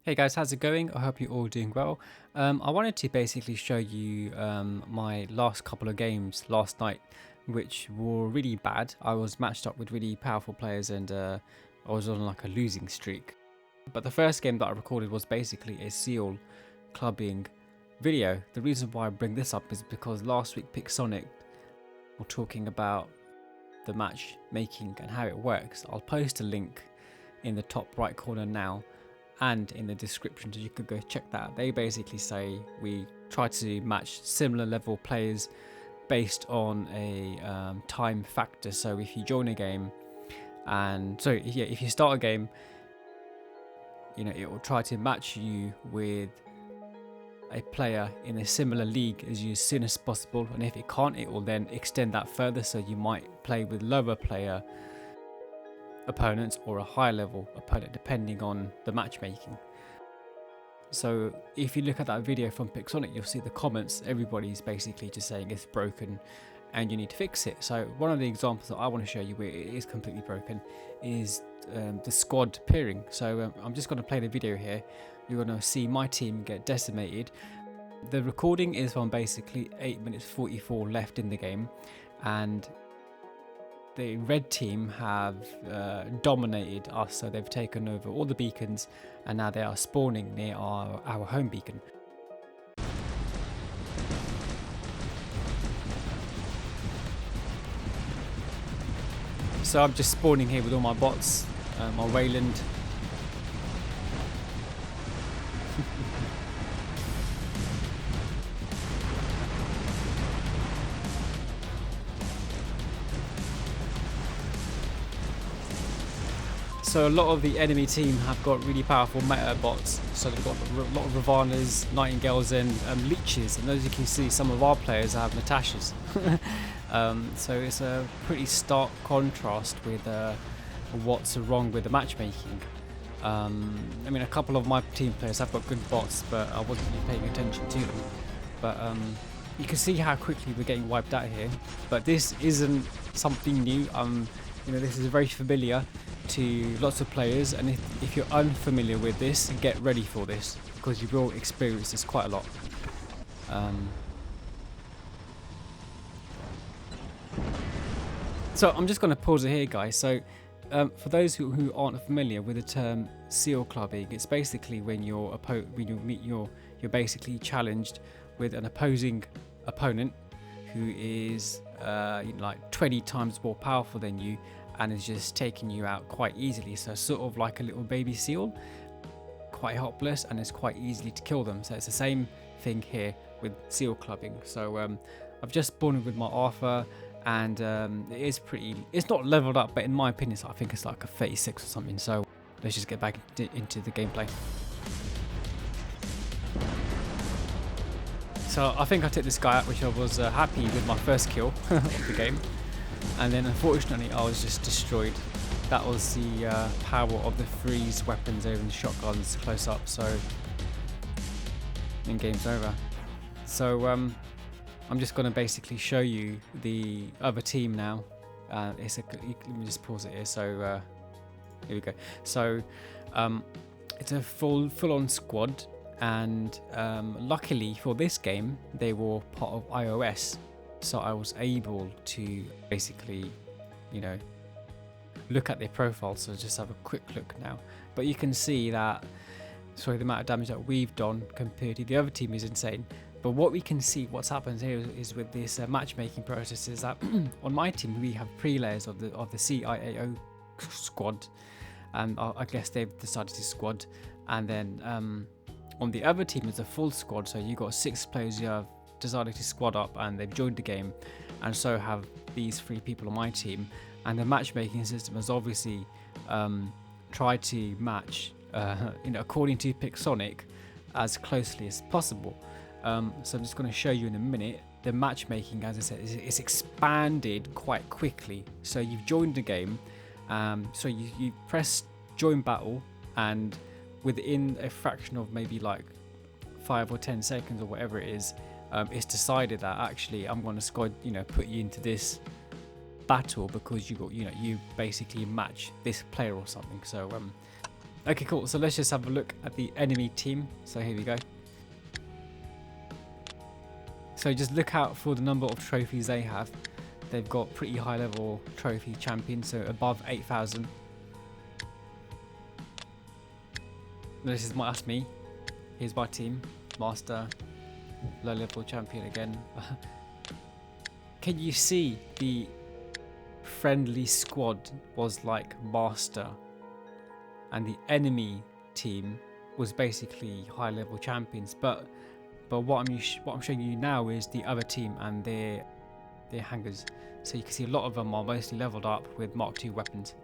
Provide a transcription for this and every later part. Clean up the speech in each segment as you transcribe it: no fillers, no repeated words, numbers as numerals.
Hey guys, how's it going? I hope you're all doing well. I wanted to basically show you my last couple of games last night, which were really bad. I was matched up with really powerful players and I was on like a losing streak. But the first game that I recorded was basically a SEAL clubbing video. The reason why I bring this up is because last week Pixonic were talking about the matchmaking and how it works. I'll post a link in the top right corner now and in the description so you could go check that out. They basically say we try to match similar level players based on a time factor. So if you join a game and if you start a game, it will try to match you with a player in a similar league as you as soon as possible, and if it can't, it will then extend that further, so you might play with lower player opponents or a higher level opponent depending on the matchmaking. So if you look at that video from Pixonic, you'll see the comments, everybody's basically just saying it's broken and you need to fix it. So one of the examples that I want to show you where it is completely broken is the squad pairing. So I'm just going to play the video here. You're going to see my team get decimated. The recording is from basically 8 minutes 44 left in the game, and the red team have dominated us, so they've taken over all the beacons and now they are spawning near our home beacon. So I'm just spawning here with all my bots, my Wayland. So a lot of the enemy team have got really powerful meta bots. So they've got a lot of Ravana's, Nightingales and Leeches. And as you can see, some of our players have Natashas. So it's a pretty stark contrast with what's wrong with the matchmaking. I mean, a couple of my team players have got good bots, but I wasn't really paying attention to them. But you can see how quickly we're getting wiped out here. But this isn't something new. This is very familiar to lots of players, and if you're unfamiliar with this, get ready for this because you will experience this quite a lot. So I'm just going to pause it here, guys. So for those who aren't familiar with the term SEAL clubbing, it's basically when you're basically challenged with an opposing opponent who is like 20 times more powerful than you and is just taking you out quite easily. So sort of like a little baby seal, quite helpless, and it's quite easily to kill them. So it's the same thing here with SEAL clubbing. So I've just spawned with my Arthur, and it's not leveled up, but in my opinion I think it's like a 36 or something. So let's just get back into the gameplay. So I think I took this guy out, which I was happy with my first kill of the game. And then unfortunately I was just destroyed. That was the power of the freeze weapons over the shotguns close up, so then game's over. So I'm just going to basically show you the other team now. Let me just pause it here. So here we go. So it's a full-on squad, and luckily for this game they were part of iOS. So I was able to basically, look at their profile. So just have a quick look now. But you can see that, the amount of damage that we've done compared to the other team is insane. But what we can see, what's happened here is with this matchmaking process is that on my team we have pre-layers of the CIAO squad, and I guess they've decided to squad. And then on the other team is a full squad. So you got 6 players you have decided to squad up and they've joined the game, and so have these 3 people on my team. And the matchmaking system has obviously tried to match according to Pixonic as closely as possible. So I'm just going to show you in a minute. The matchmaking, as I said, is expanded quite quickly. So you've joined the game, so you press join battle, and within a fraction of maybe like 5 or 10 seconds or whatever it is, it's decided that actually I'm going to squad, put you into this battle because you basically match this player or something. So Okay, cool. So let's just have a look at the enemy team. So here we go. So just look out for the number of trophies they have. They've got pretty high level trophy champions, so above 8,000. That's me. Here's my team. Master, low level champion again. Can you see the friendly squad was like Master, and the enemy team was basically high level champions, but what I'm showing you now is the other team and their hangers. So you can see a lot of them are mostly leveled up with Mark II weapons.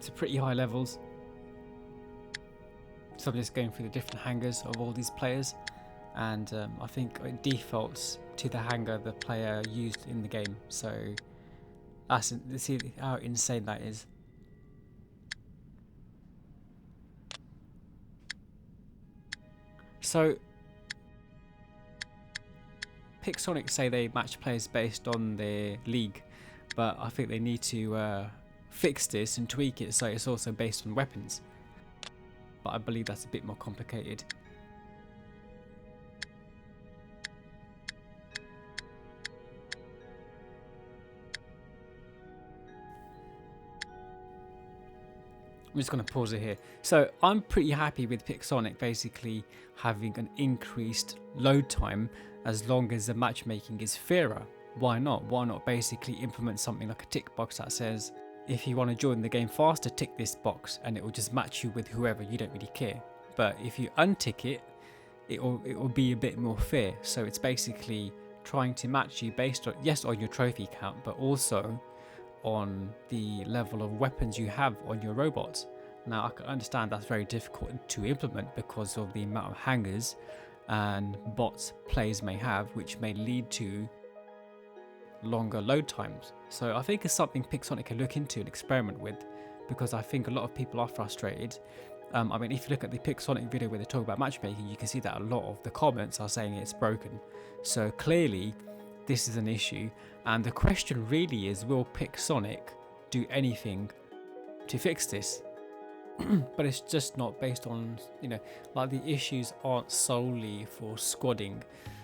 So pretty high levels. So I'm just going through the different hangers of all these players, and I think it defaults to the hanger the player used in the game. So let's see how insane that is. So Pixonic say they match players based on their league, but I think they need to fix this and tweak it so it's also based on weapons. But I believe that's a bit more complicated. I'm just going to pause it here. So I'm pretty happy with Pixonic basically having an increased load time as long as the matchmaking is fairer. Why not? Why not basically implement something like a tick box that says, if you want to join the game faster, tick this box and it will just match you with whoever, you don't really care. But if you untick it, it will be a bit more fair. So it's basically trying to match you based on, yes, on your trophy count, but also on the level of weapons you have on your robots. Now I can understand that's very difficult to implement because of the amount of hangers and bots players may have, which may lead to longer load times. So I think it's something Pixonic can look into and experiment with, because I think a lot of people are frustrated. I mean, if you look at the Pixonic video where they talk about matchmaking, you can see that a lot of the comments are saying it's broken. So clearly this is an issue, and the question really is, will Pixonic do anything to fix this? But it's just not based on, like the issues aren't solely for squadding.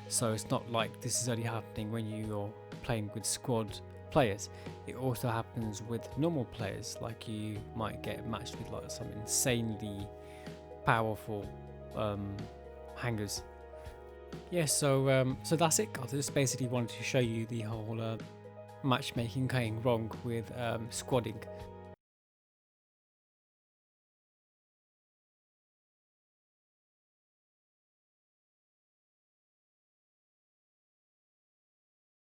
So it's not like this is only happening when you're playing with squad players. It also happens with normal players, like you might get matched with like some insanely powerful hangers. Yeah, so that's it, guys. I just basically wanted to show you the whole matchmaking going wrong with squadding.